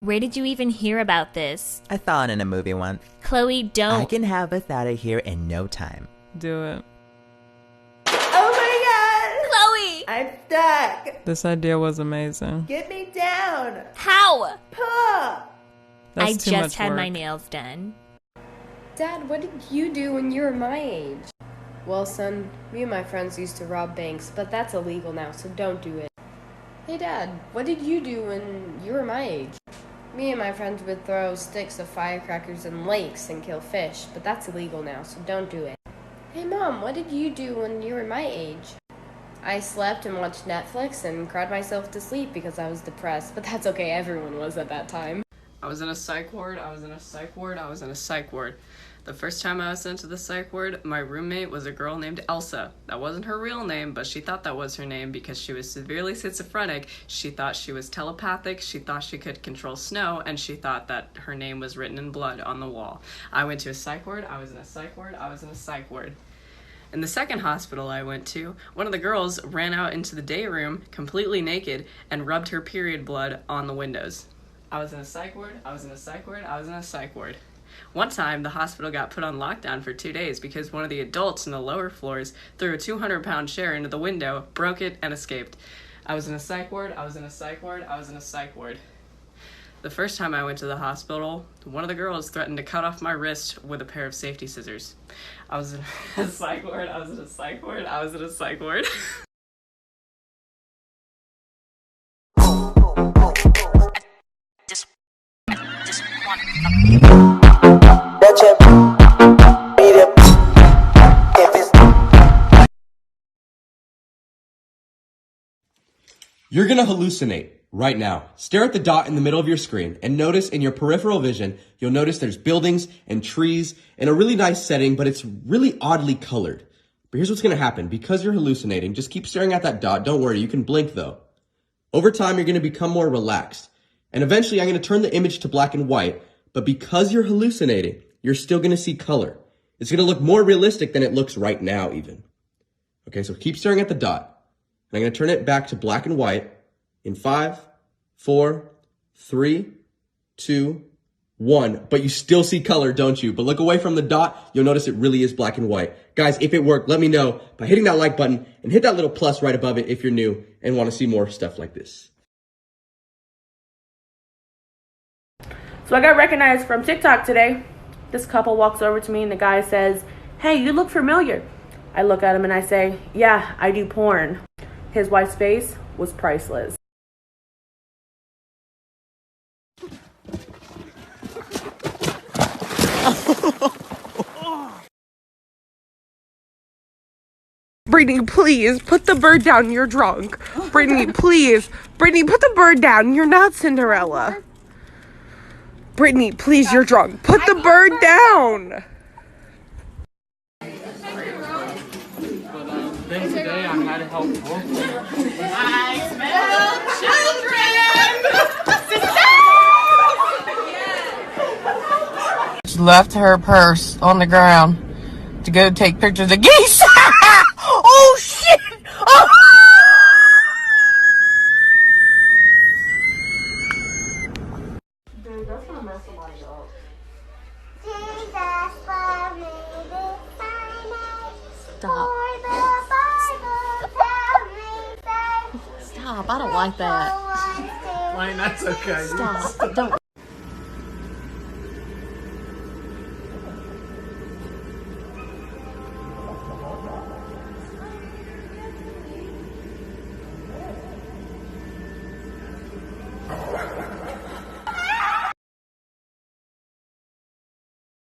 Where did you even hear about this? I saw it in a movie once. Chloe, don't. I can have us out of here in no time. Do it. Oh my Chloe! god! I'm stuck! This idea was amazing. Get me down! How? Puh! That's I too just much had work. my nails done. Dad, what did you do when you were my age? Well, son, me and my friends used to rob banks, but that's illegal now, so don't do it. Hey, Dad, what did you do when you were my age? Me and my friends would throw sticks of firecrackers in lakes and kill fish, but that's illegal now, so don't do it. Hey, Mom, what did you do when you were my age? I slept and watched Netflix and cried myself to sleep because I was depressed, but that's okay, everyone was at that time. I was in a psych ward, I was in a psych ward, I was in a psych ward. The first time I was sent to the psych ward, my roommate was a girl named Elsa. That wasn't her real name, but she thought that was her name because she was severely schizophrenic. She thought she was telepathic, she thought she could control snow, and she thought that her name was written in blood on the wall. I went to a psych ward, I was in a psych ward, I was in a psych ward. In the second hospital I went to, one of the girls ran out into the day room completely naked and rubbed her period blood on the windows. I was in a psych ward, I was in a psych ward, I was in a psych ward. One time, the hospital got put on lockdown for 2 days because one of the adults in the lower floors threw a 200-pound chair into the window, broke it, and escaped. I was in a psych ward, I was in a psych ward, I was in a psych ward. The first time I went to the hospital, one of the girls threatened to cut off my wrist with a pair of safety scissors. I was in a psych ward, I was in a psych ward, I was in a psych ward. You're gonna hallucinate right now. Stare at the dot in the middle of your screen and notice in your peripheral vision, you'll notice there's buildings and trees in a really nice setting, but it's really oddly colored. But here's what's gonna happen. Because you're hallucinating, just keep staring at that dot. Don't worry, you can blink though. Over time, you're gonna become more relaxed. And eventually, I'm gonna turn the image to black and white, but because you're hallucinating, you're still gonna see color. It's gonna look more realistic than it looks right now even. Okay, so keep staring at the dot. And I'm going to turn it back to black and white in 5, 4, 3, 2, 1. But you still see color, don't you? But look away from the dot. You'll notice it really is black and white. Guys, if it worked, let me know by hitting that like button and hit that little plus right above it if you're new and want to see more stuff like this. So I got recognized from TikTok today. This couple walks over to me and the guy says, "Hey, you look familiar." I look at him and I say, "Yeah, I do porn." His wife's face was priceless. Brittany, please, put the bird down. You're drunk. Brittany, please. Brittany, put the bird down. You're not Cinderella. Brittany, please, you're drunk. Put the bird down. Then today I had to help I smell children! She left her purse on the ground to go take pictures of geese. Oh, shit! Oh! Dude, that's gonna mess somebody up. Stop. Stop. I don't like that. Mine, that's okay. Stop. Don't